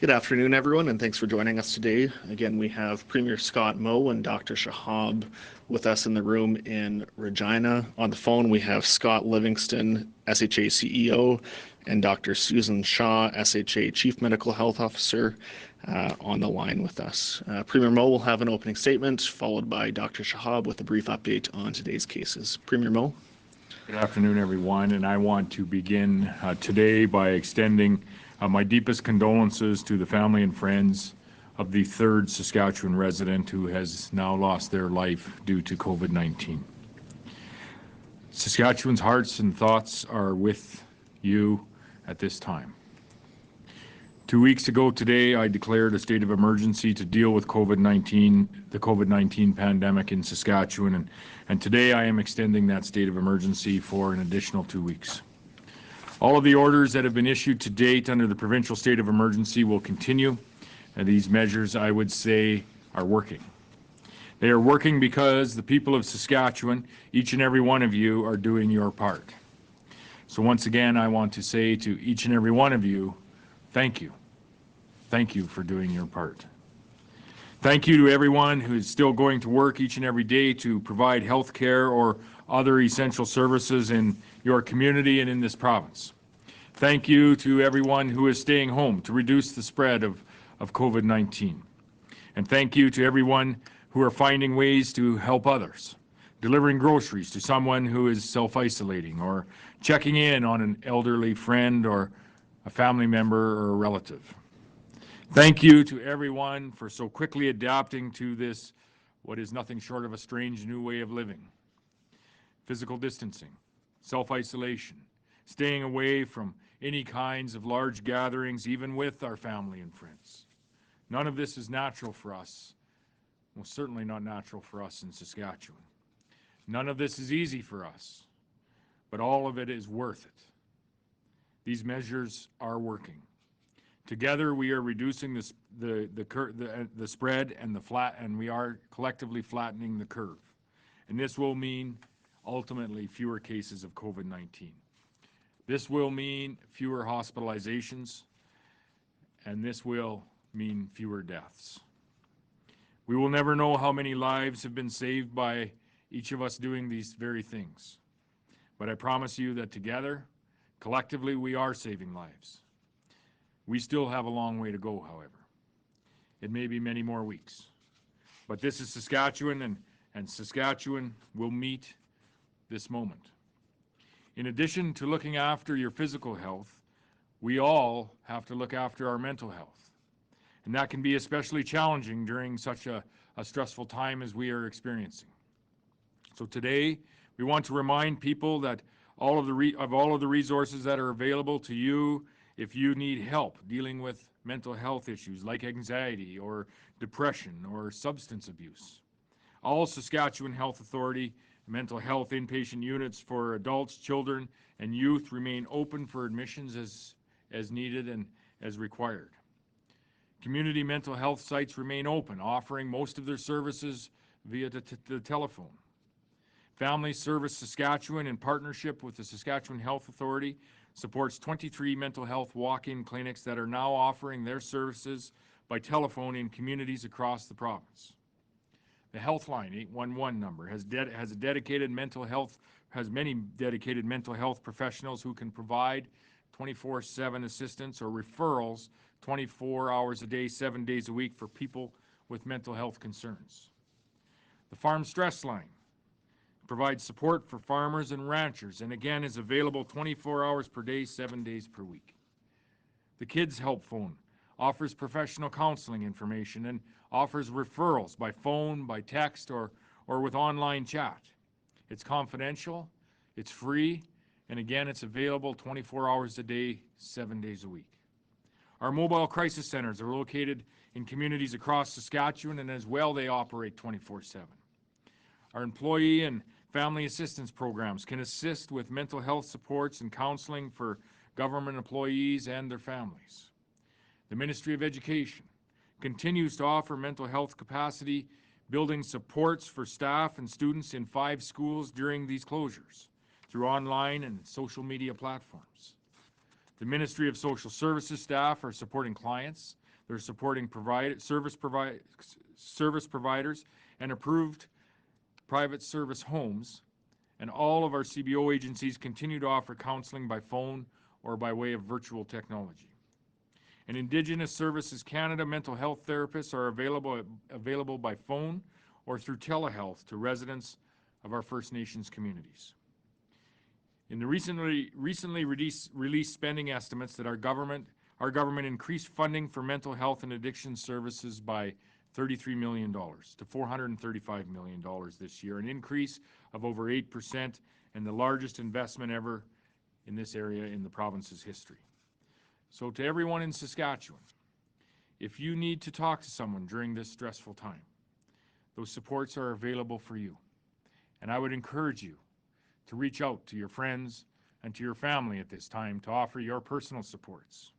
Good afternoon, everyone, and thanks for joining us today. Again, we have Premier Scott Moe and Dr. Shahab with us in the room in Regina. On the phone, we have Scott Livingston, SHA CEO, and Dr. Susan Shaw, SHA Chief Medical Health Officer, on the line with us. Premier Moe will have an opening statement, followed by Dr. Shahab with a brief update on today's cases. Premier Moe. Good afternoon, everyone, and I want to begin today by extending my deepest condolences to the family and friends of the third Saskatchewan resident who has now lost their life due to COVID-19. Saskatchewan's hearts and thoughts are with you at this time. 2 weeks ago today, I declared a state of emergency to deal with the COVID-19 pandemic in Saskatchewan, and today I am extending that state of emergency for an additional 2 weeks. All of the orders that have been issued to date under the provincial state of emergency will continue, and these measures, I would say, are working. They are working because the people of Saskatchewan, each and every one of you, are doing your part. So once again, I want to say to each and every one of you, thank you. Thank you for doing your part. Thank you to everyone who is still going to work each and every day to provide health care or other essential services in your community and in this province. Thank you to everyone who is staying home to reduce the spread of COVID-19. And thank you to everyone who are finding ways to help others, delivering groceries to someone who is self-isolating or checking in on an elderly friend or a family member or a relative. Thank you to everyone for so quickly adapting to this, what is nothing short of a strange new way of living. Physical distancing, self-isolation, staying away from any kinds of large gatherings, even with our family and friends. None of this is natural for us, well, certainly not natural for us in Saskatchewan. None of this is easy for us, but all of it is worth it. These measures are working. Together, we are reducing the spread and we are collectively flattening the curve. And this will mean ultimately fewer cases of COVID-19. This will mean fewer hospitalizations, and this will mean fewer deaths. We will never know how many lives have been saved by each of us doing these very things. But I promise you that together, collectively, we are saving lives. We still have a long way to go, however. It may be many more weeks. But this is Saskatchewan, and Saskatchewan will meet this moment. In addition to looking after your physical health, we all have to look after our mental health. And that can be especially challenging during such a stressful time as we are experiencing. So today, we want to remind people that all of the resources that are available to you if you need help dealing with mental health issues like anxiety or depression or substance abuse. All Saskatchewan Health Authority mental health inpatient units for adults, children, and youth remain open for admissions as needed and as required. Community mental health sites remain open, offering most of their services via the telephone. Family Service Saskatchewan, in partnership with the Saskatchewan Health Authority, supports 23 mental health walk-in clinics that are now offering their services by telephone in communities across the province. The Healthline 811 number has many dedicated mental health professionals who can provide 24/7 assistance or referrals 24 hours a day, 7 days a week for people with mental health concerns. The Farm Stress Line provides support for farmers and ranchers, and again is available 24 hours per day, 7 days per week. The Kids Help Phone offers professional counseling information and offers referrals by phone, by text, or with online chat. It's confidential, it's free, and again, it's available 24 hours a day, 7 days a week. Our mobile crisis centers are located in communities across Saskatchewan, and as well, they operate 24/7. Our employee and family assistance programs can assist with mental health supports and counseling for government employees and their families. The Ministry of Education continues to offer mental health capacity building supports for staff and students in 5 schools during these closures through online and social media platforms. The Ministry of Social Services staff are supporting clients. They're supporting service providers and approved private service homes. And all of our CBO agencies continue to offer counseling by phone or by way of virtual technology. In Indigenous Services Canada, mental health therapists are available by phone or through telehealth to residents of our First Nations communities. In the recently released spending estimates that our government increased funding for mental health and addiction services by $33 million to $435 million this year, an increase of over 8% and the largest investment ever in this area in the province's history. So to everyone in Saskatchewan, if you need to talk to someone during this stressful time, those supports are available for you. And I would encourage you to reach out to your friends and to your family at this time to offer your personal supports.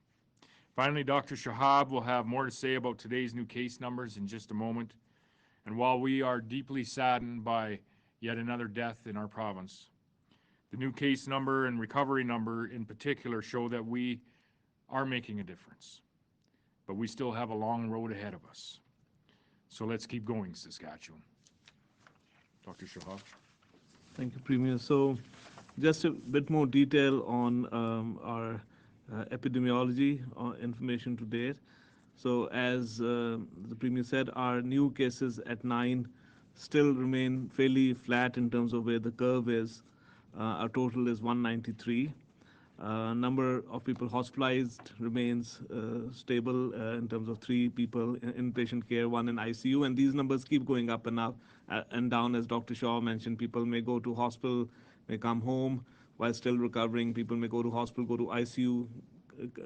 Finally, Dr. Shahab will have more to say about today's new case numbers in just a moment. And while we are deeply saddened by yet another death in our province, the new case number and recovery number in particular show that we are making a difference. But we still have a long road ahead of us. So let's keep going, Saskatchewan. Dr. Shahab. Thank you, Premier. So just a bit more detail on our epidemiology information to date. So as the Premier said, our new cases at 9 still remain fairly flat in terms of where the curve is. Our total is 193. Number of people hospitalized remains stable in terms of 3 people in inpatient care, 1 in ICU, and these numbers keep going up and up and down. As Dr. Shaw mentioned, people may go to hospital, may come home while still recovering. People may go to hospital, go to ICU,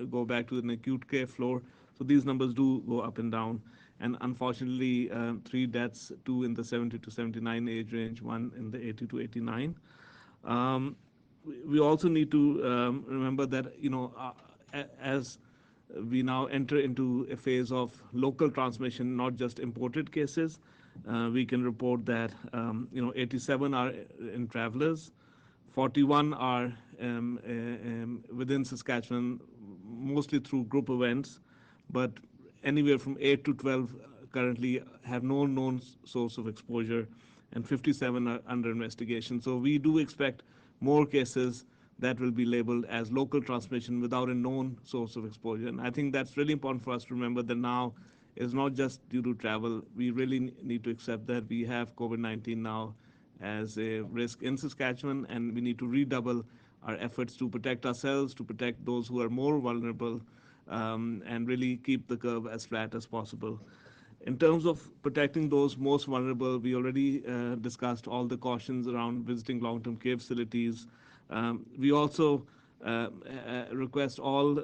go back to an acute care floor. So these numbers do go up and down. And unfortunately, 3 deaths, 2 in the 70 to 79 age range, 1 in the 80 to 89. We also need to remember that, as we now enter into a phase of local transmission, not just imported cases, we can report that 87 are in travelers, 41 are within Saskatchewan, mostly through group events, but anywhere from 8 to 12 currently have no known source of exposure, and 57 are under investigation. So we do expect more cases that will be labeled as local transmission without a known source of exposure. And I think that's really important for us to remember that now is not just due to travel. We really need to accept that we have COVID-19 now as a risk in Saskatchewan, and we need to redouble our efforts to protect ourselves, to protect those who are more vulnerable, and really keep the curve as flat as possible. In terms of protecting those most vulnerable, we already discussed all the cautions around visiting long-term care facilities. We also request all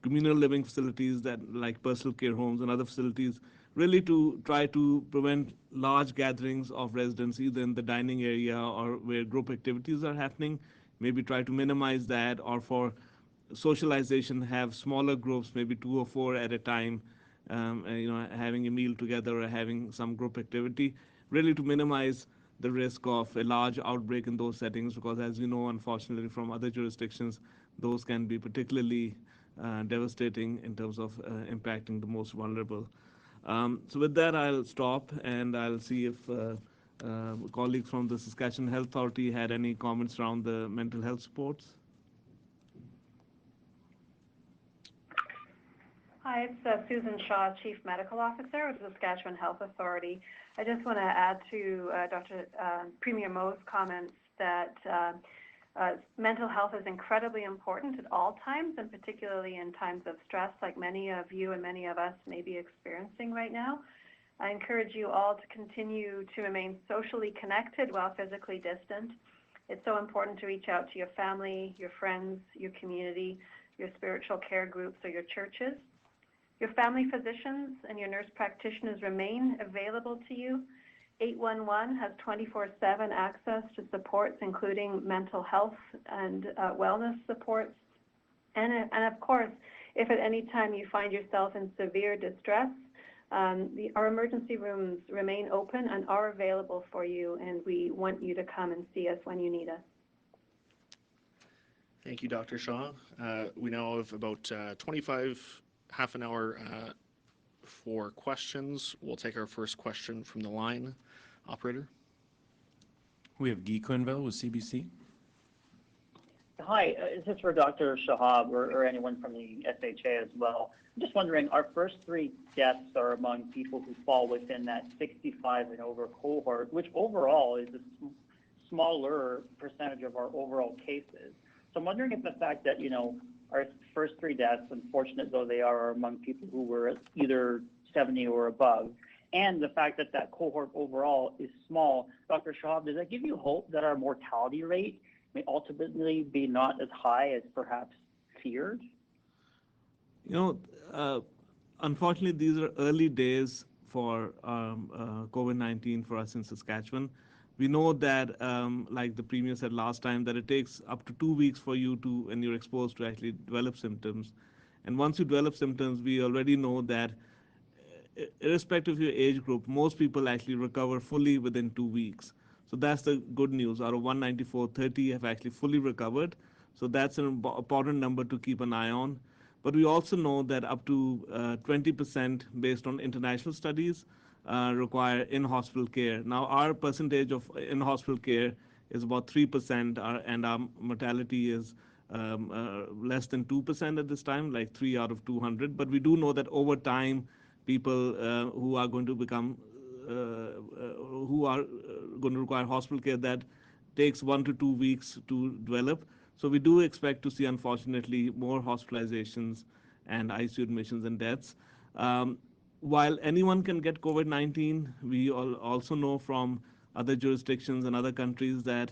communal living facilities like personal care homes and other facilities really to try to prevent large gatherings of residents either in the dining area or where group activities are happening. Maybe try to minimize that, or for socialization have smaller groups, maybe 2 or 4 at a time, having a meal together or having some group activity, really to minimize the risk of a large outbreak in those settings, because as you know, unfortunately from other jurisdictions, those can be particularly devastating in terms of impacting the most vulnerable. So with that, I'll stop and I'll see if colleagues from the Saskatchewan Health Authority had any comments around the mental health supports. Hi, it's Susan Shaw, Chief Medical Officer of the Saskatchewan Health Authority. I just want to add to Dr. Premier Moe's comments that mental health is incredibly important at all times, and particularly in times of stress like many of you and many of us may be experiencing right now. I encourage you all to continue to remain socially connected while physically distant. It's so important to reach out to your family, your friends, your community, your spiritual care groups, or your churches. Your family physicians and your nurse practitioners remain available to you. 811 has 24/7 access to supports, including mental health and wellness supports. And of course, if at any time you find yourself in severe distress, our emergency rooms remain open and are available for you, and we want you to come and see us when you need us. Thank you, Dr. Shah. We now have about 25, half an hour for questions. We'll take our first question from the line. Operator. We have Guy Quinville with CBC. Hi, is this for Dr. Shahab or anyone from the SHA as well? I'm just wondering, our first three deaths are among people who fall within that 65 and over cohort, which overall is a smaller percentage of our overall cases. So I'm wondering if the fact that, our first three deaths, unfortunate though they are among people who were either 70 or above, and the fact that that cohort overall is small, Dr. Shahab, does that give you hope that our mortality rate may ultimately be not as high as perhaps feared? Unfortunately, these are early days for COVID-19 for us in Saskatchewan. We know that, like the Premier said last time, that it takes up to 2 weeks for you to, when you're exposed, to actually develop symptoms. And once you develop symptoms, we already know that irrespective of your age group, most people actually recover fully within 2 weeks. So that's the good news. Out of 194, 30 have actually fully recovered. So that's an important number to keep an eye on. But we also know that up to 20% based on international studies require in-hospital care. Now, our percentage of in-hospital care is about 3%, and our mortality is less than 2% at this time, like 3 out of 200. But we do know that over time, people who are going to become who are going to require hospital care, that takes 1 to 2 weeks to develop. So we do expect to see, unfortunately, more hospitalizations and ICU admissions and deaths. While anyone can get COVID-19, we also know from other jurisdictions and other countries that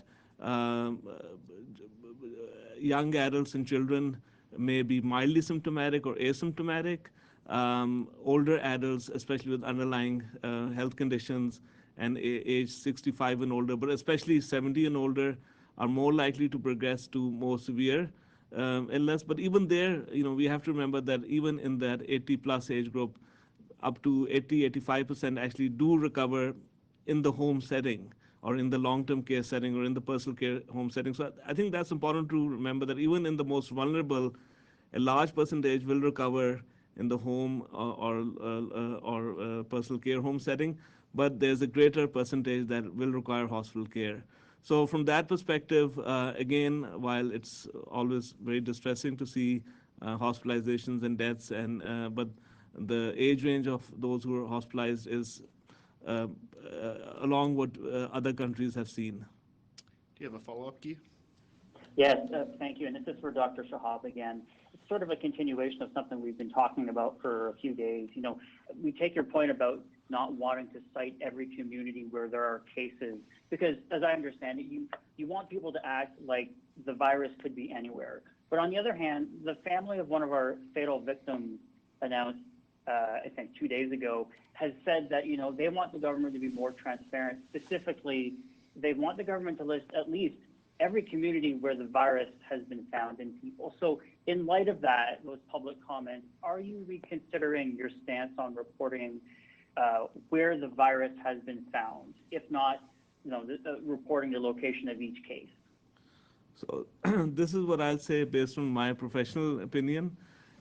young adults and children may be mildly symptomatic or asymptomatic. Older adults, especially with underlying health conditions and age 65 and older, but especially 70 and older, are more likely to progress to more severe illness. But even there, we have to remember that even in that 80 plus age group, up to 80-85% actually do recover in the home setting or in the long-term care setting or in the personal care home setting. So I think that's important to remember, that even in the most vulnerable, a large percentage will recover in the home or personal care home setting, but there's a greater percentage that will require hospital care. So from that perspective, again, while it's always very distressing to see hospitalizations and deaths, but the age range of those who are hospitalized is along what other countries have seen. Do you have a follow-up, Guy? Yes, thank you. And this is for Dr. Shahab again. It's sort of a continuation of something we've been talking about for a few days. We take your point about not wanting to cite every community where there are cases, because as I understand it, you want people to act like the virus could be anywhere. But on the other hand, the family of one of our fatal victims announced, I think 2 days ago, has said that, they want the government to be more transparent. Specifically, they want the government to list at least every community where the virus has been found in people. So in light of that, those public comments, are you reconsidering your stance on reporting where the virus has been found? If not, reporting the location of each case. So this is what I'll say based on my professional opinion.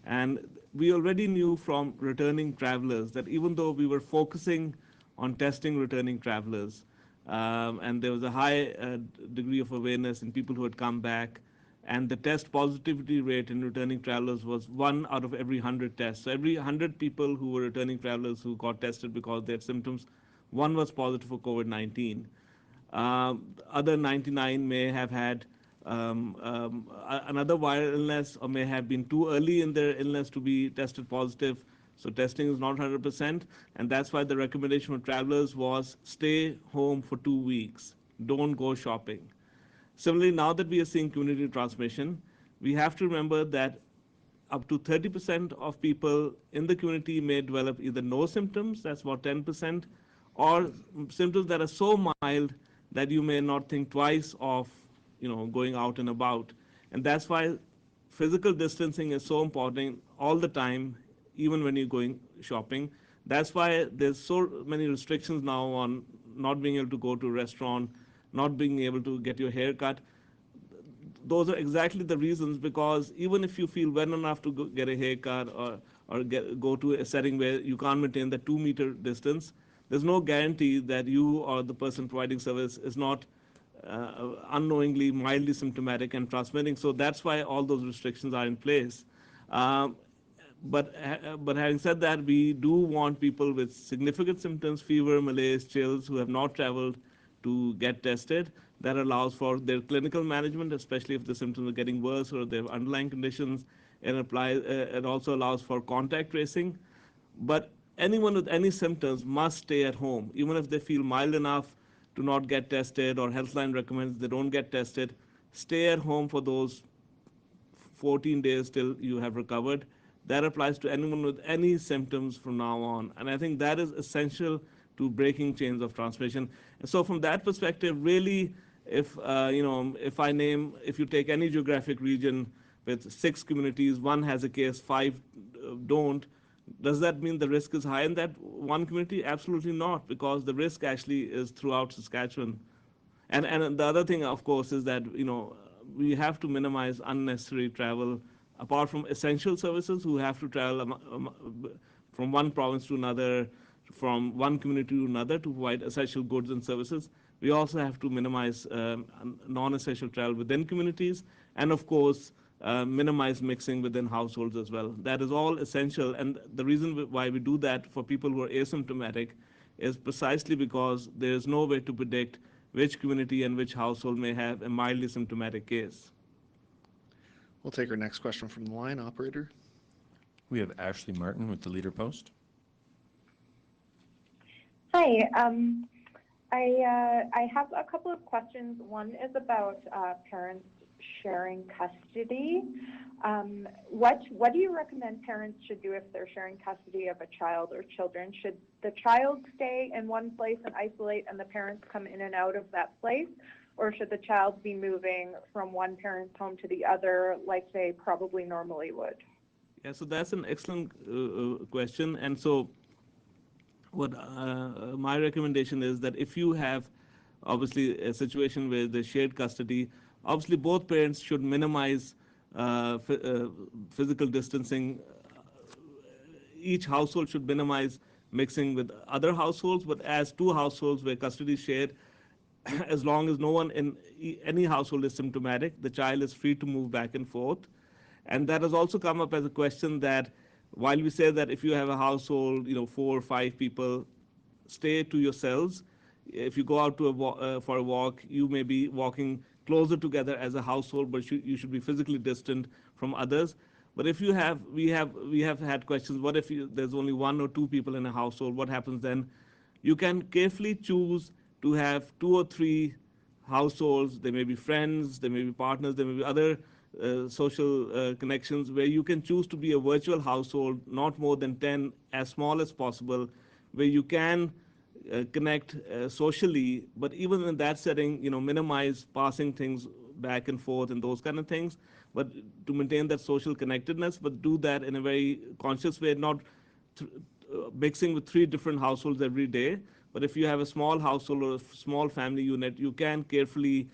And we already knew from returning travelers that even though we were focusing on testing returning travelers, and there was a high degree of awareness in people who had come back, and the test positivity rate in returning travelers was 1 out of every 100 tests. So every 100 people who were returning travelers who got tested because they had symptoms, 1 was positive for COVID-19. Other 99 may have had another viral illness or may have been too early in their illness to be tested positive. So testing is not 100%, and that's why the recommendation for travelers was stay home for 2 weeks. Don't go shopping. Similarly, now that we are seeing community transmission, we have to remember that up to 30% of people in the community may develop either no symptoms, that's about 10%, or symptoms that are so mild that you may not think twice of going out and about. And that's why physical distancing is so important all the time, even when you're going shopping. That's why there's so many restrictions now on not being able to go to a restaurant, not being able to get your hair cut. those are exactly the reasons, because even if you feel well enough to get a haircut or go to a setting where you can't maintain the 2-meter distance, there's no guarantee that you or the person providing service is not unknowingly mildly symptomatic and transmitting. So that's why all those restrictions are in place. Um, but having said that, we do want people with significant symptoms, fever, malaise, chills, who have not traveled, to get tested. That allows for their clinical management, especially if the symptoms are getting worse or they have underlying conditions. It also allows for contact tracing. But anyone with any symptoms must stay at home, even if they feel mild enough to not get tested or Healthline recommends they don't get tested. Stay at home for those 14 days till you have recovered. That applies to anyone with any symptoms from now on. And I think that is essential to breaking chains of transmission. And so from that perspective, really, if you take any geographic region with 6 communities, one has a case, 5 don't, does that mean the risk is high in that one community? Absolutely not, because the risk actually is throughout Saskatchewan. And the other thing, of course, is that we have to minimize unnecessary travel. Apart from essential services, who have to travel from one province to another, from one community to another to provide essential goods and services, we also have to minimize non-essential travel within communities, and of course, minimize mixing within households as well. That is all essential, and the reason why we do that for people who are asymptomatic is precisely because there is no way to predict which community and which household may have a mildly symptomatic case. We'll take our next question from the line, operator. We have Ashley Martin with the Leader Post. Hi. I have a couple of questions. One is about parents sharing custody. What do you recommend parents should do if they're sharing custody of a child or children? Should the child stay in one place and isolate and the parents come in and out of that place? Or should the child be moving from one parent's home to the other like they probably normally would? Yeah, so that's an excellent question. And so what my recommendation is that if you have obviously a situation where there's shared custody, obviously both parents should minimize physical distancing. Each household should minimize mixing with other households, but as two households where custody is shared, as long as no one in any household is symptomatic, the child is free to move back and forth. And that has also come up as a question that while we say that if you have a household, 4 or 5 people, stay to yourselves. If you go out to for a walk, you may be walking closer together as a household, but you should be physically distant from others. But if we have had questions, what if there's only 1 or 2 people in a household? What happens then? You can carefully choose to have 2 or 3 households. They may be friends, they may be partners, there may be other social connections where you can choose to be a virtual household, not more than 10, as small as possible, where you can connect socially, but even in that setting, minimize passing things back and forth and those kind of things, but to maintain that social connectedness, but do that in a very conscious way, not mixing with 3 different households every day. But if you have a small household or a small family unit, you can carefully,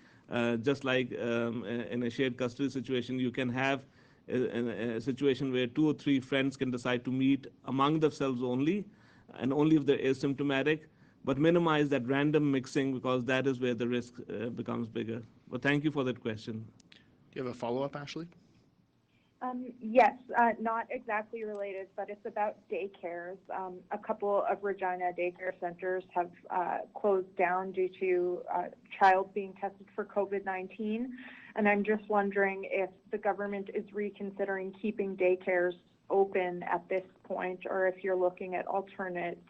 just like in a shared custody situation, you can have a situation where 2 or 3 friends can decide to meet among themselves only, and only if they're asymptomatic, but minimize that random mixing, because that is where the risk becomes bigger. But thank you for that question. Do you have a follow-up, Ashley? Yes, not exactly related, but it's about daycares. A couple of Regina daycare centers have closed down due to a child being tested for COVID-19. And I'm just wondering if the government is reconsidering keeping daycares open at this point, or if you're looking at alternate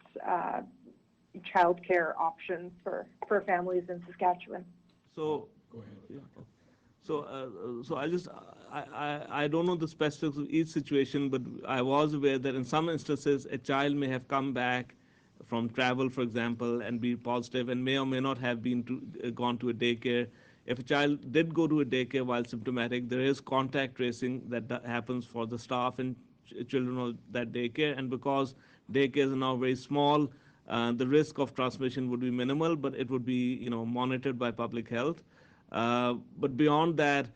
childcare options for families in Saskatchewan. So, go ahead. Yeah. So I don't know the specifics of each situation, but I was aware that in some instances a child may have come back from travel, for example, and be positive, and may or may not have gone to a daycare. If a child did go to a daycare while symptomatic, there is contact tracing that happens for the staff and children of that daycare, and because daycares are now very small, the risk of transmission would be minimal, but it would be monitored by public health. But beyond that,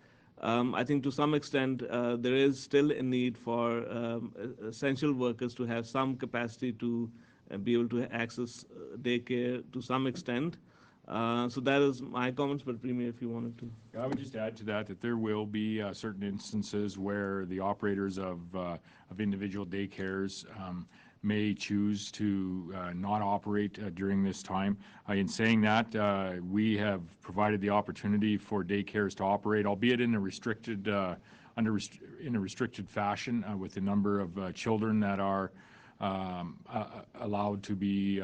I think to some extent there is still a need for essential workers to have some capacity to be able to access daycare to some extent. So that is my comments, but Premier, if you wanted to. I would just add to that there will be certain instances where the operators of individual daycares may choose to not operate during this time. In saying that, we have provided the opportunity for daycares to operate, albeit in a restricted in a restricted fashion, with the number of children that are allowed to be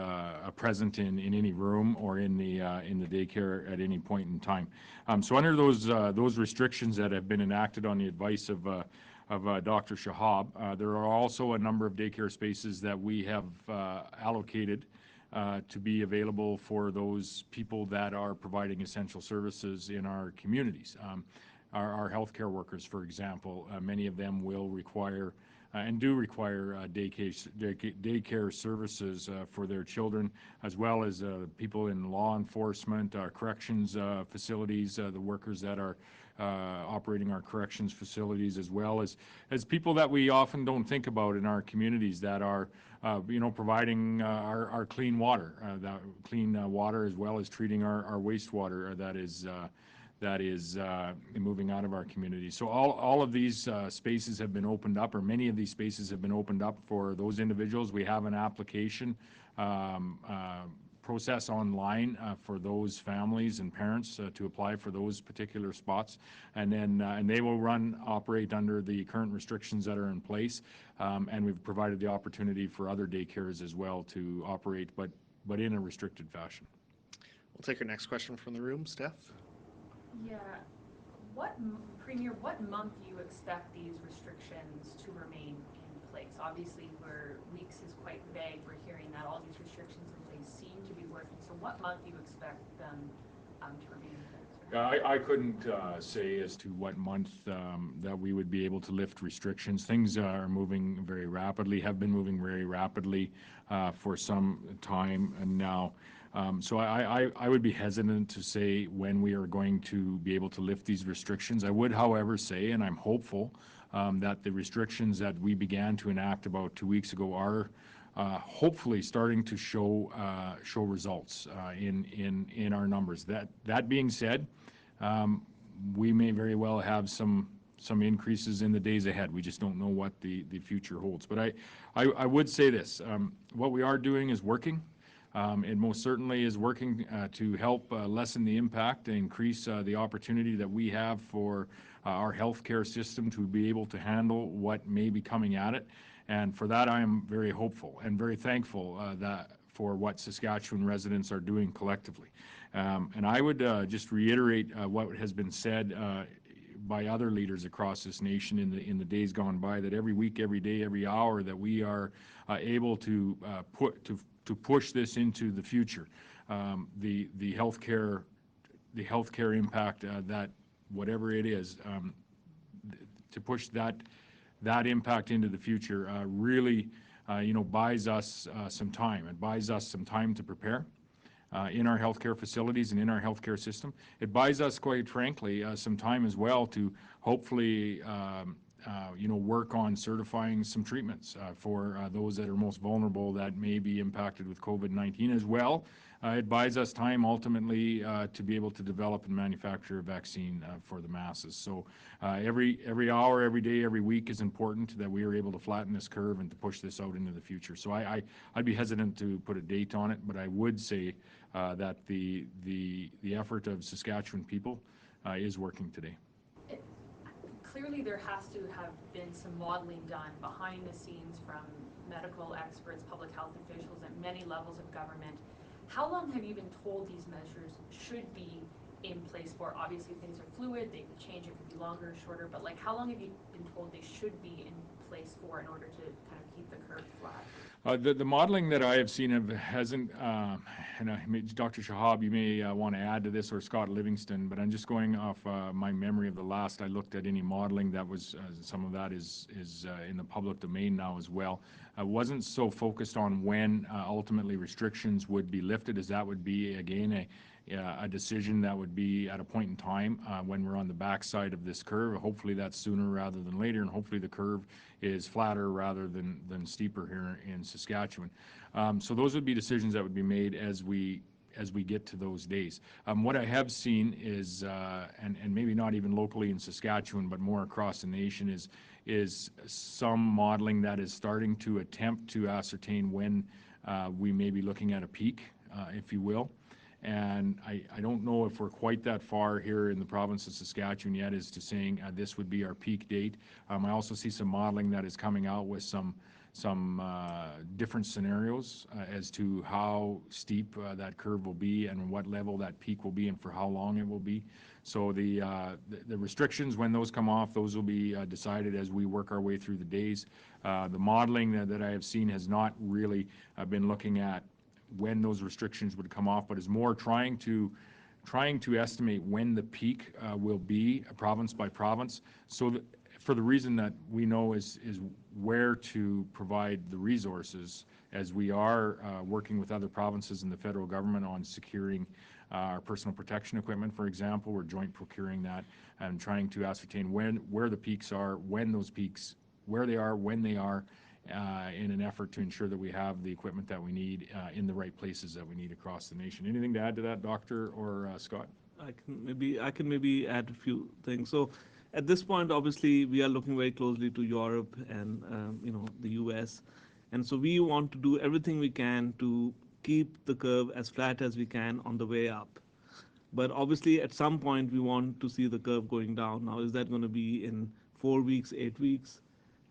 present in any room or in the daycare at any point in time. So under those restrictions that have been enacted on the advice of Dr. Shahab, there are also a number of daycare spaces that we have allocated to be available for those people that are providing essential services in our communities. Our healthcare workers, for example, many of them will require and do require daycare services for their children, as well as people in law enforcement, our corrections facilities, the workers that are operating our corrections facilities, as well as people that we often don't think about in our communities that are providing our clean water, as well as treating our wastewater that is moving out of our community. So all of these spaces have been opened up, or many of these spaces have been opened up for those individuals. We have an application process online for those families and parents to apply for those particular spots, and then and they will operate under the current restrictions that are in place, and we've provided the opportunity for other daycares as well to operate, but in a restricted fashion. We'll take our next question from the room. Steph? Yeah. Premier, what month do you expect these restrictions to remain in place? Obviously, weeks is quite vague. We're hearing that all these restrictions in place seem to be working. So what month do you expect them to remain in place? I couldn't say as to what month that we would be able to lift restrictions. Things are moving very rapidly, have been moving very rapidly for some time now. So I would be hesitant to say when we are going to be able to lift these restrictions. I would, however, say, and I'm hopeful, that the restrictions that we began to enact about 2 weeks ago are hopefully starting to show results in our numbers. That being said, we may very well have some increases in the days ahead. We just don't know what the future holds. But I would say this: what we are doing is working. It most certainly is working to help lessen the impact, increase the opportunity that we have for our healthcare system to be able to handle what may be coming at it. And for that, I am very hopeful and very thankful for what Saskatchewan residents are doing collectively. And I would just reiterate what has been said by other leaders across this nation in the days gone by, that every week, every day, every hour that we are able to push this into the future, the healthcare impact, that whatever it is, to push that impact into the future really buys us some time. It buys us some time to prepare in our healthcare facilities and in our healthcare system. It buys us, quite frankly, some time as well to hopefully work on certifying some treatments for those that are most vulnerable that may be impacted with COVID-19 as well. It buys us time ultimately to be able to develop and manufacture a vaccine for the masses. So every hour, every day, every week is important, that we are able to flatten this curve and to push this out into the future. So I'd be hesitant to put a date on it, but I would say that the effort of Saskatchewan people is working today. Clearly, there has to have been some modeling done behind the scenes from medical experts, public health officials at many levels of government. How long have you been told these measures should be in place for? Obviously, things are fluid, they could change, it could be longer or shorter, but how long have you been told they should be in place for in order to kind of keep the curve flat? The modeling that I have seen hasn't, and Dr. Shahab, you may want to add to this, or Scott Livingston, but I'm just going off my memory of the last I looked at any modeling that was, some of that is in the public domain now as well. I wasn't so focused on when ultimately restrictions would be lifted, as that would be, again, a decision that would be at a point in time when we're on the backside of this curve. Hopefully that's sooner rather than later, and hopefully the curve is flatter rather than steeper here in Saskatchewan. So those would be decisions that would be made as we get to those days. What I have seen is, and maybe not even locally in Saskatchewan, but more across the nation, is some modeling that is starting to attempt to ascertain when we may be looking at a peak, if you will. And I don't know if we're quite that far here in the province of Saskatchewan yet as to saying this would be our peak date. I also see some modeling that is coming out with some different scenarios as to how steep that curve will be and what level that peak will be and for how long it will be. So the restrictions, when those come off, those will be decided as we work our way through the days. The modeling that I have seen has not really been looking at when those restrictions would come off, but is more trying to estimate when the peak will be province by province. So that, for the reason that we know is where to provide the resources, as we are working with other provinces and the federal government on securing our personal protection equipment, for example. We're joint procuring that and trying to ascertain where the peaks are, when those peaks, where they are, when they are, in an effort to ensure that we have the equipment that we need in the right places that we need across the nation. Anything to add to that, Doctor or Scott? I can maybe add a few things. So at this point, obviously, we are looking very closely to Europe and the U.S. And so we want to do everything we can to keep the curve as flat as we can on the way up. But obviously, at some point, we want to see the curve going down. Now, is that going to be in 4 weeks, 8 weeks?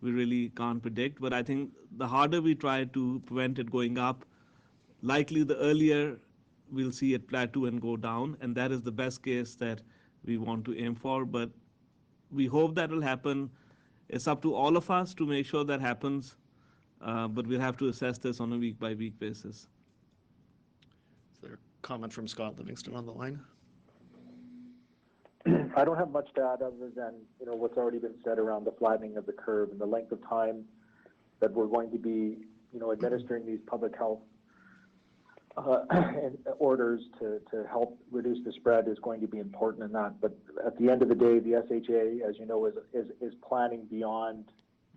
We really can't predict. But I think the harder we try to prevent it going up, likely the earlier we'll see it plateau and go down. And that is the best case that we want to aim for. But we hope that will happen. It's up to all of us to make sure that happens. But we'll have to assess this on a week-by-week basis. Is there a comment from Scott Livingston on the line? I don't have much to add other than what's already been said around the flattening of the curve and the length of time that we're going to be administering these public health orders to help reduce the spread is going to be important in that. But at the end of the day, the SHA, as you know, is planning beyond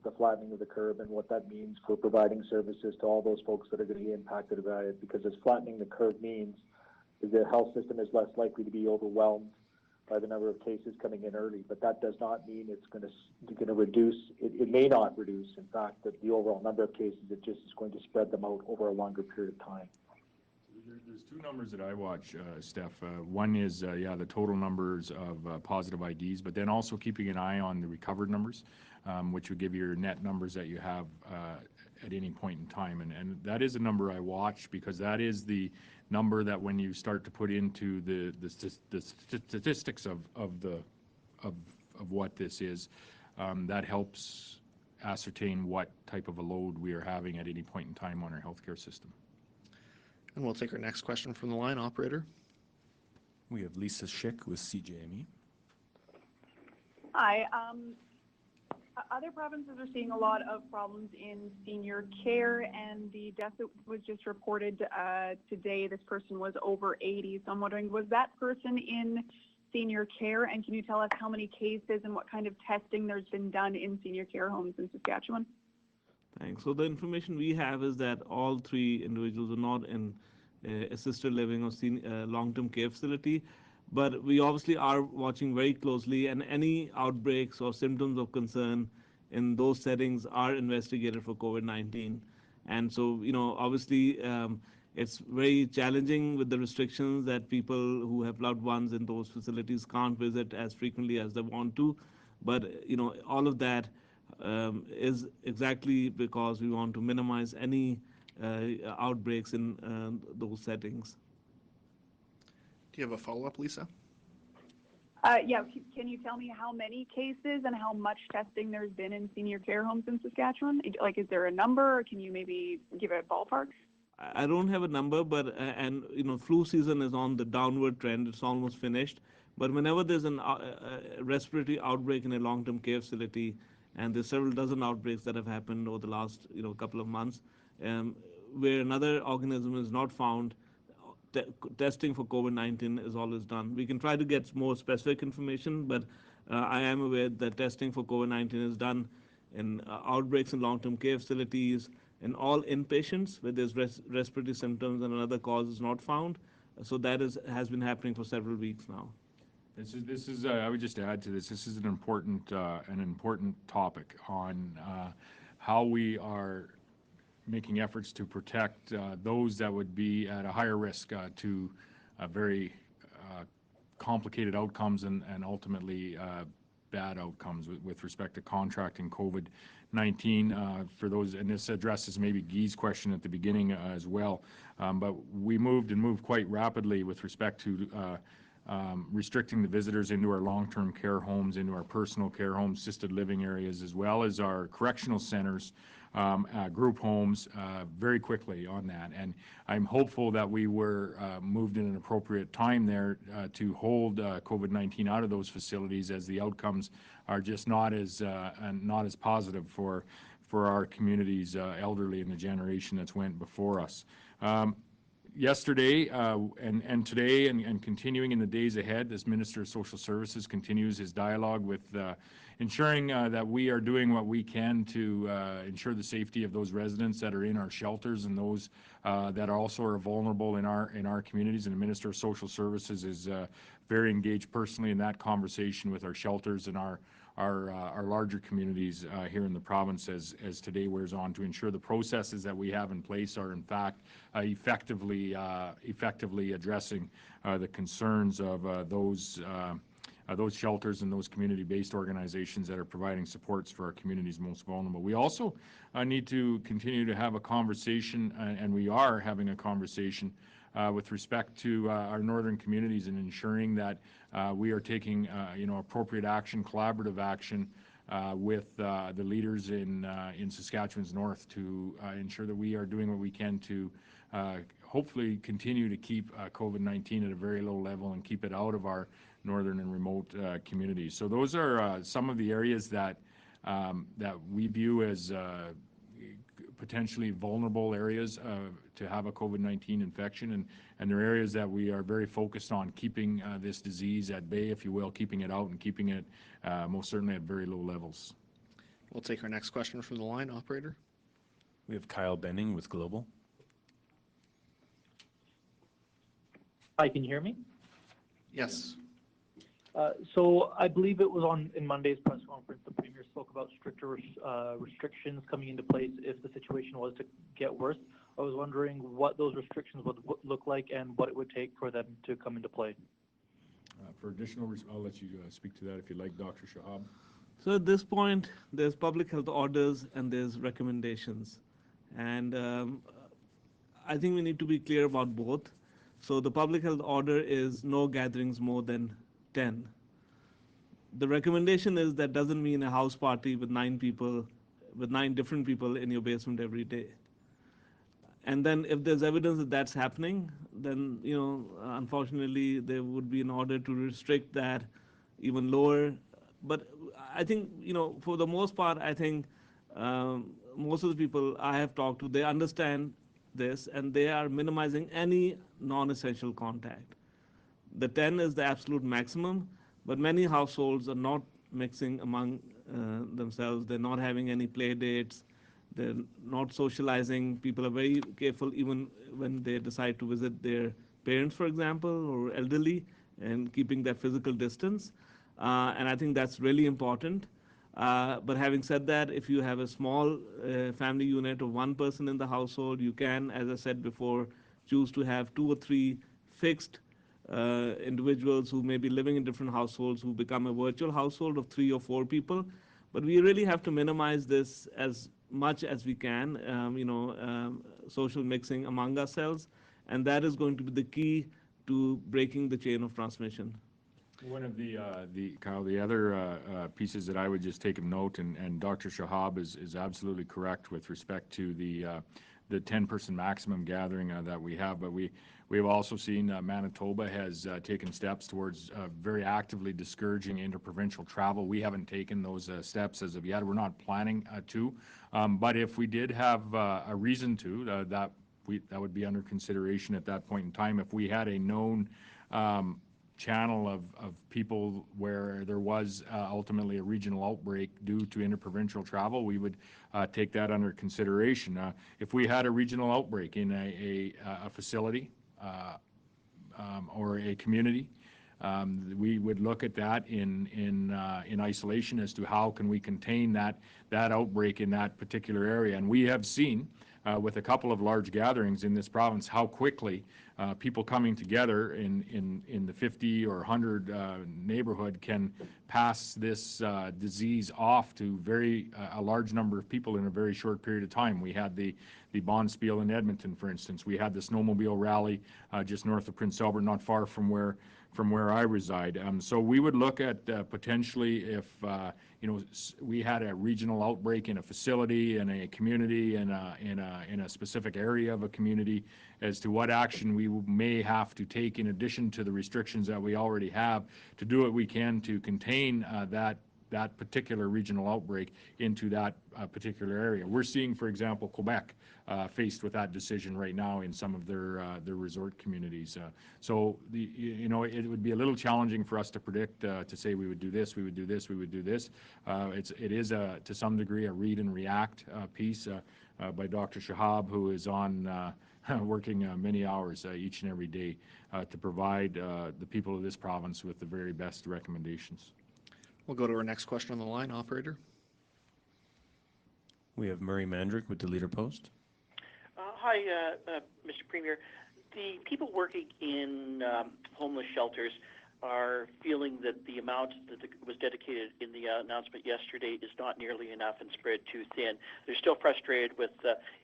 the flattening of the curve and what that means for providing services to all those folks that are going to be impacted by it. Because as flattening the curve means, is the health system is less likely to be overwhelmed by the number of cases coming in early, but that does not mean it's going to reduce. It may not reduce, in fact, the overall number of cases. It just is going to spread them out over a longer period of time. There's two numbers that I watch, Steph. One is, the total numbers of positive IDs, but then also keeping an eye on the recovered numbers, which would give you your net numbers that you have at any point in time. And that is a number I watch because that is the number that when you start to put into the statistics of what this is, that helps ascertain what type of a load we are having at any point in time on our healthcare system. And we'll take our next question from the line, operator. We have Lisa Schick with CJME. Hi. Other provinces are seeing a lot of problems in senior care, and the death that was just reported today, this person was over 80. So I'm wondering, was that person in senior care? And can you tell us how many cases and what kind of testing there's been done in senior care homes in Saskatchewan? Thanks. So the information we have is that all 3 individuals are not in assisted living or long-term care facility, but we obviously are watching very closely, and any outbreaks or symptoms of concern in those settings are investigated for COVID-19. And so, obviously, it's very challenging with the restrictions that people who have loved ones in those facilities can't visit as frequently as they want to. But, all of that is exactly because we want to minimize any outbreaks in those settings. Do you have a follow-up, Lisa? Yeah, can you tell me how many cases and how much testing there's been in senior care homes in Saskatchewan? Like, is there a number, or can you maybe give a ballpark? I don't have a number, but, flu season is on the downward trend. It's almost finished. But whenever there's a respiratory outbreak in a long-term care facility, and there's several dozen outbreaks that have happened over the last, couple of months, where another organism is not found, testing for COVID-19 is always done. We can try to get more specific information, but I am aware that testing for COVID-19 is done in outbreaks in long-term care facilities, in all inpatients where there's respiratory symptoms and another cause is not found. So that has been happening for several weeks now. This is I would just add to this. This is an important topic on how we are making efforts to protect those that would be at a higher risk to very complicated outcomes and ultimately bad outcomes with respect to contracting COVID-19. For those, and this addresses maybe Guy's question at the beginning as well, but we moved quite rapidly with respect to restricting the visitors into our long-term care homes, into our personal care homes, assisted living areas, as well as our correctional centers, group homes, very quickly on that. And I'm hopeful that we were moved in an appropriate time there to hold COVID-19 out of those facilities, as the outcomes are just not as positive for our community's elderly and the generation that's went before us. Yesterday and today and continuing in the days ahead, this Minister of Social Services continues his dialogue with ensuring that we are doing what we can to ensure the safety of those residents that are in our shelters and those that also are vulnerable in our communities. And the Minister of Social Services is very engaged personally in that conversation with our shelters and our larger communities here in the province as today wears on, to ensure the processes that we have in place are in fact effectively addressing the concerns of those shelters and those community-based organizations that are providing supports for our communities most vulnerable. We also need to continue to have a conversation, and we are having a conversation with respect to our northern communities and ensuring that we are taking appropriate action, collaborative action with the leaders in Saskatchewan's north to ensure that we are doing what we can to hopefully continue to keep COVID-19 at a very low level and keep it out of our northern and remote communities. So those are some of the areas that we view as potentially vulnerable areas to have a COVID-19 infection, and there are areas that we are very focused on keeping this disease at bay, if you will, keeping it out and keeping it most certainly at very low levels. We'll take our next question from the line, operator. We have Kyle Benning with Global. Hi, can you hear me? Yes. So I believe it was in Monday's press conference, the Premier spoke about stricter restrictions coming into place if the situation was to get worse. I was wondering what those restrictions would look like and what it would take for them to come into play. For additional, I'll let you speak to that if you'd like, Dr. Shahab. So at this point, there's public health orders and there's recommendations. And I think we need to be clear about both. So the public health order is no gatherings more than 10. The recommendation is that doesn't mean a house party with 9 people, with 9 different people in your basement every day. And then if there's evidence that that's happening, then, unfortunately, there would be an order to restrict that even lower. But I think, for the most part, I think most of the people I have talked to, they understand this and they are minimizing any non-essential contact. The 10 is the absolute maximum, but many households are not mixing among themselves. They're not having any play dates. They're not socializing. People are very careful even when they decide to visit their parents, for example, or elderly, and keeping that physical distance. And I think that's really important. But having said that, if you have a small family unit of 1 person in the household, you can, as I said before, choose to have 2 or 3 fixed individuals who may be living in different households who become a virtual household of 3 or 4 people. But we really have to minimize this as much as we can, social mixing among ourselves. And that is going to be the key to breaking the chain of transmission. One of Kyle, the other pieces that I would just take a note, and Dr. Shahab is absolutely correct with respect to the 10-person maximum gathering that we have, but we have also seen Manitoba has taken steps towards very actively discouraging interprovincial travel. We haven't taken those steps as of yet. We're not planning to, but if we did have a reason to, that that would be under consideration at that point in time. If we had a known channel of people where there was ultimately a regional outbreak due to interprovincial travel, we would take that under consideration. If we had a regional outbreak in a facility or a community, we would look at that in isolation as to how can we contain that outbreak in that particular area. And we have seen with a couple of large gatherings in this province how quickly people coming together in the 50 or 100 neighborhood can pass this disease off to a large number of people in a very short period of time. We had the Bonspiel in Edmonton, for instance. We had the snowmobile rally just north of Prince Albert, not far from where I reside. So we would look at potentially if we had a regional outbreak in a facility, in a community, in a specific area of a community, as to what action we may have to take in addition to the restrictions that we already have to do what we can to contain that particular regional outbreak into that particular area. We're seeing, for example, Quebec faced with that decision right now in some of their resort communities. So it would be a little challenging for us to predict to say we would do this, we would do this, we would do this. It is to some degree a read and react piece by Dr. Shahab, who is on working many hours each and every day to provide the people of this province with the very best recommendations. We'll go to our next question on the line, operator. We have Murray Mandrick with the Leader Post. Hi, Mr. Premier. The people working in homeless shelters are feeling that the amount that was dedicated in the announcement yesterday is not nearly enough and spread too thin. They're still frustrated with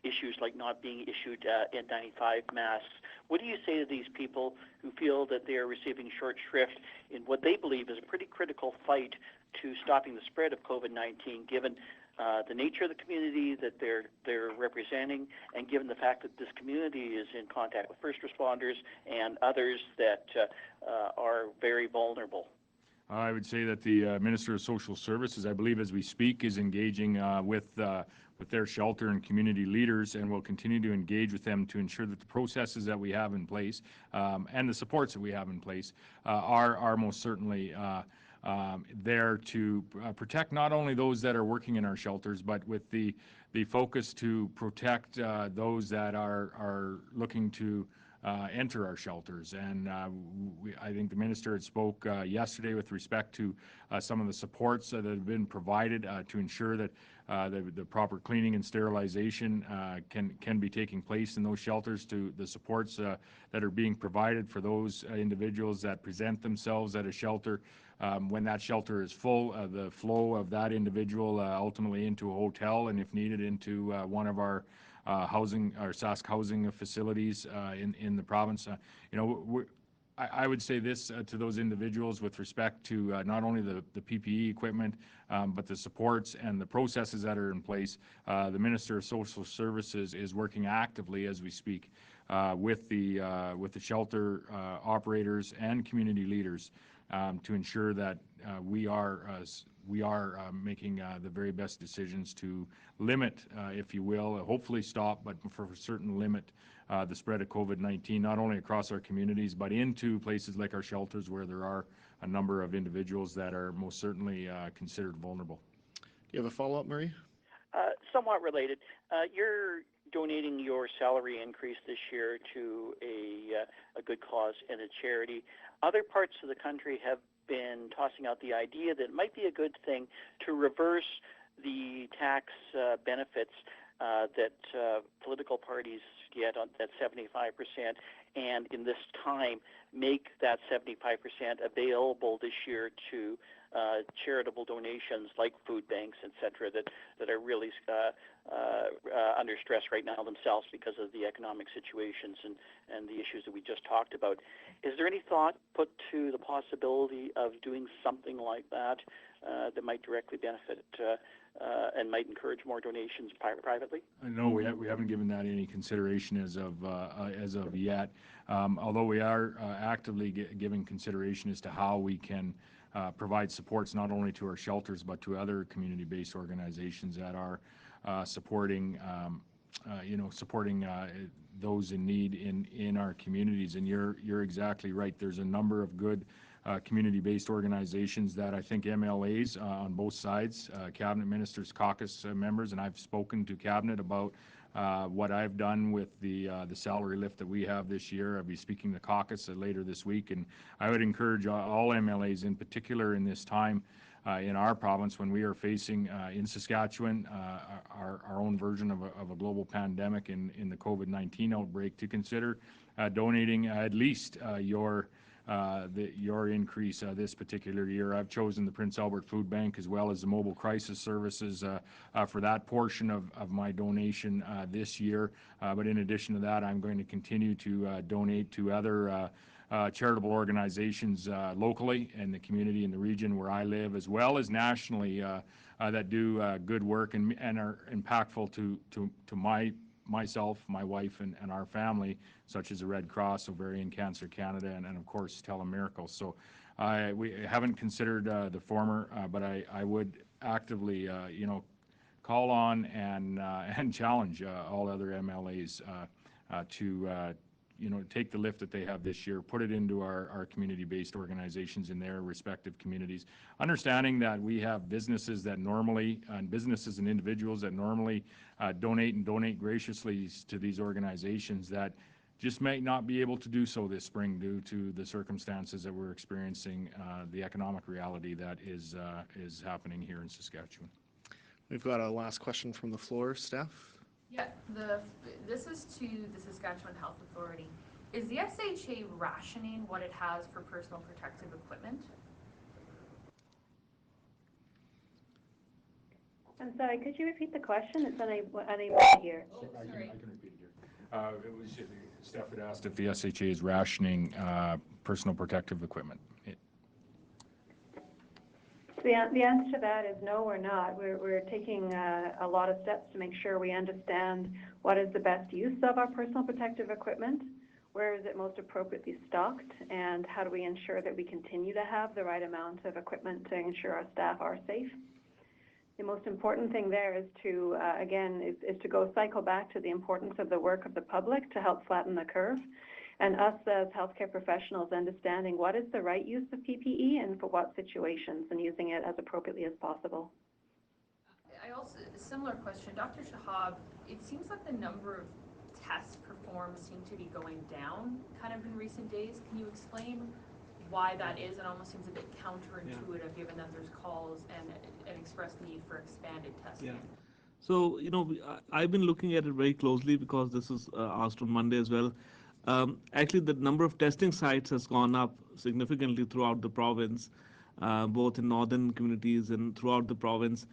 issues like not being issued N95 masks. What do you say to these people who feel that they are receiving short shrift in what they believe is a pretty critical fight to stopping the spread of COVID-19, given the nature of the community that they're representing, and given the fact that this community is in contact with first responders and others that are very vulnerable? I would say that the Minister of Social Services, I believe as we speak, is engaging with their shelter and community leaders, and will continue to engage with them to ensure that the processes that we have in place and the supports that we have in place are most certainly there to protect not only those that are working in our shelters, but with the focus to protect those that are looking to enter our shelters. And I think the minister had spoke yesterday with respect to some of the supports that have been provided to ensure that the proper cleaning and sterilization can be taking place in those shelters, to the supports that are being provided for those individuals that present themselves at a shelter. When that shelter is full, the flow of that individual ultimately into a hotel, and if needed into one of our housing or Sask housing facilities in the province. I would say this to those individuals with respect to not only the PPE equipment, but the supports and the processes that are in place. The Minister of Social Services is working actively as we speak with the shelter operators and community leaders to ensure that we are making the very best decisions to limit, if you will, hopefully stop, but for certain limit the spread of COVID-19, not only across our communities, but into places like our shelters where there are a number of individuals that are most certainly considered vulnerable. Do you have a follow-up, Murray? Somewhat related. You're donating your salary increase this year to a good cause and a charity. Other parts of the country have been tossing out the idea that it might be a good thing to reverse the tax benefits that political parties get on that 75%, and in this time make that 75% available this year to charitable donations like food banks, et cetera, that are really under stress right now themselves because of the economic situations and the issues that we just talked about. Is there any thought put to the possibility of doing something like that that might directly benefit and might encourage more donations privately? No, we haven't given that any consideration as of yet. Although we are actively giving consideration as to how we can provide supports not only to our shelters but to other community-based organizations that are supporting supporting those in need in our communities. And you're exactly right. There's a number of good community-based organizations that I think MLAs on both sides, cabinet ministers, caucus members, and I've spoken to cabinet about what I've done with the salary lift that we have this year. I'll be speaking to caucus later this week, and I would encourage all MLAs, in particular in this time in our province when we are facing in Saskatchewan our own version of a global pandemic in the COVID-19 outbreak, to consider donating at least your increase this particular year. I've chosen the Prince Albert Food Bank as well as the Mobile Crisis Services for that portion of my donation this year. But in addition to that, I'm going to continue to donate to other charitable organizations locally in the community in the region where I live, as well as nationally, that do good work and are impactful to myself, my wife, and our family, such as the Red Cross, Ovarian Cancer Canada, and of course Telemiracles. So we haven't considered the former, but I would actively call on and challenge all other MLAs to take the lift that they have this year, put it into our community-based organizations in their respective communities, understanding that we have businesses that normally, businesses and individuals that normally donate graciously to these organizations that just may not be able to do so this spring due to the circumstances that we're experiencing, the economic reality that is happening here in Saskatchewan. We've got a last question from the floor, Steph. Yeah, this is to the Saskatchewan Health Authority. Is the SHA rationing what it has for personal protective equipment? I'm sorry, could you repeat the question? It's unable to hear. Oh, sorry. I can repeat it here. It was Steph had asked if the SHA is rationing personal protective equipment. The answer to that is no, we're not. We're taking a lot of steps to make sure we understand what is the best use of our personal protective equipment, where is it most appropriately stocked, and how do we ensure that we continue to have the right amount of equipment to ensure our staff are safe. The most important thing there is to, again, is to go cycle back to the importance of the work of the public to help flatten the curve, and us as healthcare professionals understanding what is the right use of PPE and for what situations, and using it as appropriately as possible. A similar question, Dr. Shahab, it seems like the number of tests performed seem to be going down kind of in recent days. Can you explain why that is? It almost seems a bit counterintuitive, given that there's calls and an expressed need for expanded testing. Yeah. So, I've been looking at it very closely because this was asked on Monday as well. Actually, the number of testing sites has gone up significantly throughout the province, both in northern communities and throughout the province.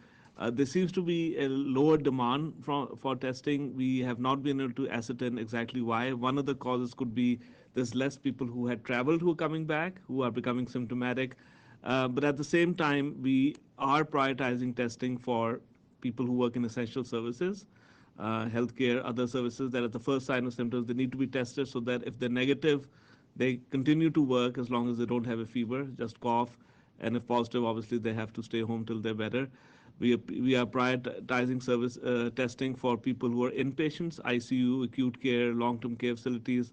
There seems to be a lower demand for testing. We have not been able to ascertain exactly why. One of the causes could be there's less people who had traveled who are coming back, who are becoming symptomatic. But at the same time, we are prioritizing testing for people who work in essential services, healthcare, other services that at the first sign of symptoms, they need to be tested so that if they're negative, they continue to work as long as they don't have a fever, just cough. And if positive, obviously, they have to stay home till they're better. We are prioritizing service testing for people who are inpatients, ICU, acute care, long-term care facilities.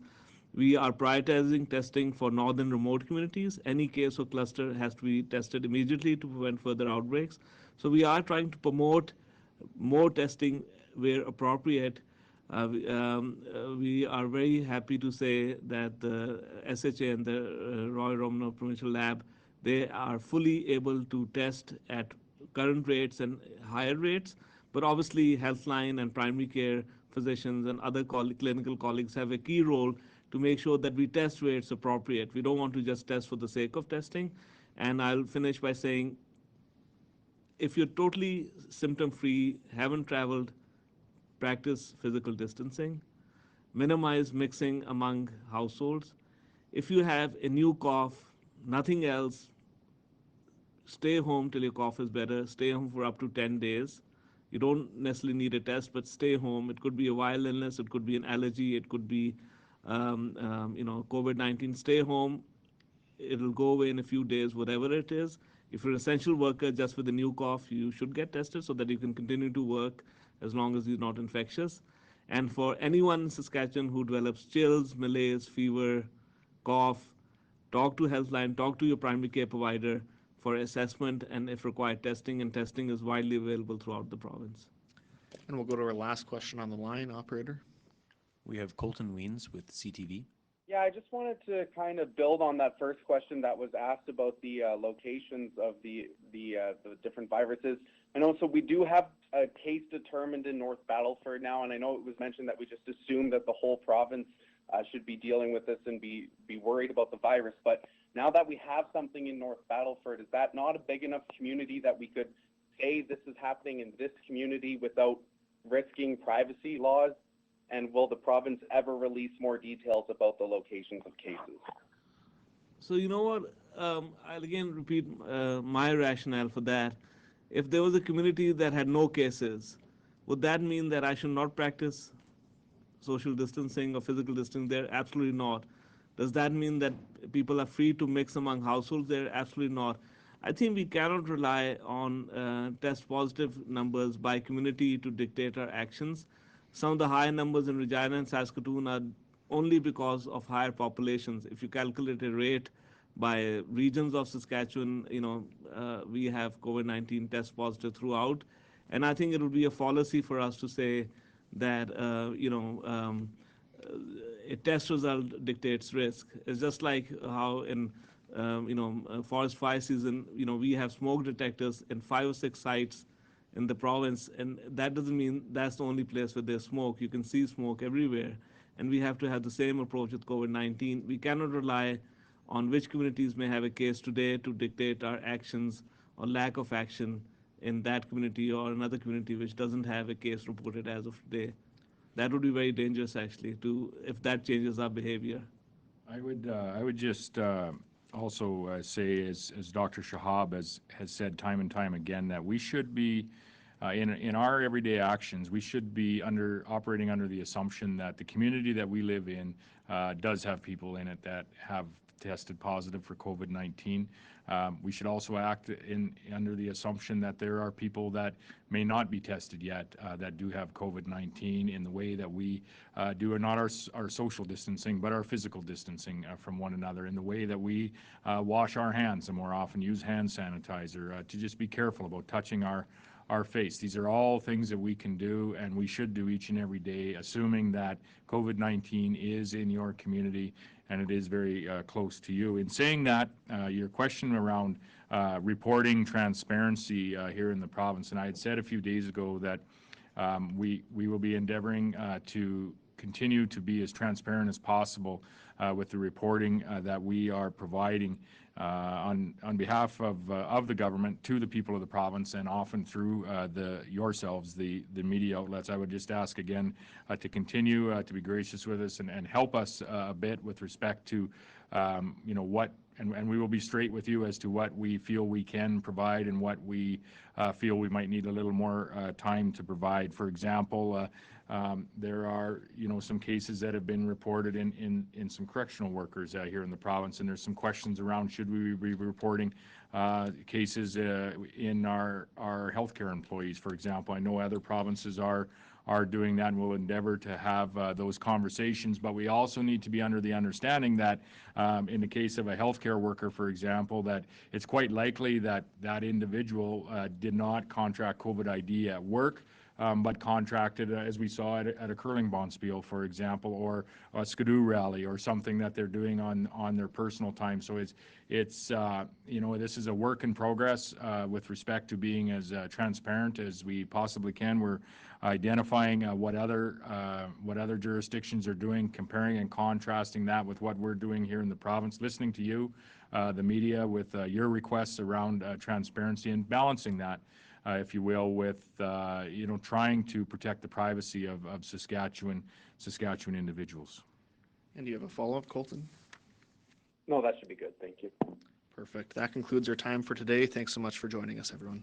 We are prioritizing testing for northern remote communities. Any case or cluster has to be tested immediately to prevent further outbreaks. So we are trying to promote more testing where appropriate. We are very happy to say that the SHA and the Roy Romano Provincial Lab, they are fully able to test at current rates and higher rates. But obviously, Healthline and primary care physicians and other clinical colleagues have a key role to make sure that we test where it's appropriate. We don't want to just test for the sake of testing. And I'll finish by saying, if you're totally symptom-free, haven't traveled, practice physical distancing, minimize mixing among households. If you have a new cough, nothing else, stay home till your cough is better. Stay home for up to 10 days. You don't necessarily need a test, but stay home. It could be a viral illness. It could be an allergy. It could be, COVID-19. Stay home. It'll go away in a few days, whatever it is. If you're an essential worker just with a new cough, you should get tested so that you can continue to work as long as you're not infectious. And for anyone in Saskatchewan who develops chills, malaise, fever, cough, talk to Healthline, talk to your primary care provider for assessment and if required testing, and testing is widely available throughout the province. And we'll go to our last question on the line, operator. We have Colton Weens with CTV. Yeah, I just wanted to kind of build on that first question that was asked about the locations of the different viruses. I know, so we do have a case determined in North Battleford now, and I know it was mentioned that we just assumed that the whole province should be dealing with this and be worried about the virus. But now that we have something in North Battleford, is that not a big enough community that we could say this is happening in this community without risking privacy laws? And will the province ever release more details about the locations of cases? So you know what, I'll again repeat my rationale for that. If there was a community that had no cases, would that mean that I should not practice social distancing or physical distancing there? Absolutely not. Does that mean that people are free to mix among households there? Absolutely not. I think we cannot rely on test positive numbers by community to dictate our actions. Some of the high numbers in Regina and Saskatoon are only because of higher populations. If you calculate a rate by regions of Saskatchewan, we have COVID-19 test positive throughout. And I think it would be a fallacy for us to say that, a test result dictates risk. It's just like how in, forest fire season, we have smoke detectors in 5 or 6 sites in the province, and that doesn't mean that's the only place where there's smoke. You can see smoke everywhere, and we have to have the same approach with COVID-19. We cannot rely on which communities may have a case today to dictate our actions or lack of action in that community or another community which doesn't have a case reported as of today. That would be very dangerous, actually, if that changes our behavior. I would just also say, as Dr. Shahab has said time and time again, that we should be in our everyday actions, we should be operating under the assumption that the community that we live in does have people in it that have tested positive for COVID-19. We should also act under the assumption that there are people that may not be tested yet that do have COVID-19 in the way that we do not our social distancing, but our physical distancing from one another, in the way that we wash our hands and more often use hand sanitizer, to just be careful about touching our face. These are all things that we can do and we should do each and every day, assuming that COVID-19 is in your community and it is very close to you. In saying that, your question around reporting transparency here in the province, and I had said a few days ago that we will be endeavoring to continue to be as transparent as possible with the reporting that we are providing on behalf of the government to the people of the province, and often through yourselves, the media outlets. I would just ask again to continue to be gracious with us and help us a bit with respect to what, and we will be straight with you as to what we feel we can provide and what we feel we might need a little more time to provide. For example, there are some cases that have been reported in some correctional workers here in the province, and there's some questions around should we be reporting cases in our healthcare employees, for example. I know other provinces are doing that, and we'll endeavor to have those conversations, but we also need to be under the understanding that in the case of a healthcare worker, for example, that it's quite likely that that individual did not contract COVID-ID at work, but contracted, as we saw at a curling bonspiel, for example, or a skidoo rally, or something that they're doing on their personal time. So it's this is a work in progress with respect to being as transparent as we possibly can. We're identifying what other jurisdictions are doing, comparing and contrasting that with what we're doing here in the province, listening to you, the media, with your requests around transparency, and balancing that, if you will, with trying to protect the privacy of Saskatchewan individuals. And do you have a follow-up, Colton? No, that should be good. Thank you. Perfect. That concludes our time for today. Thanks so much for joining us, everyone.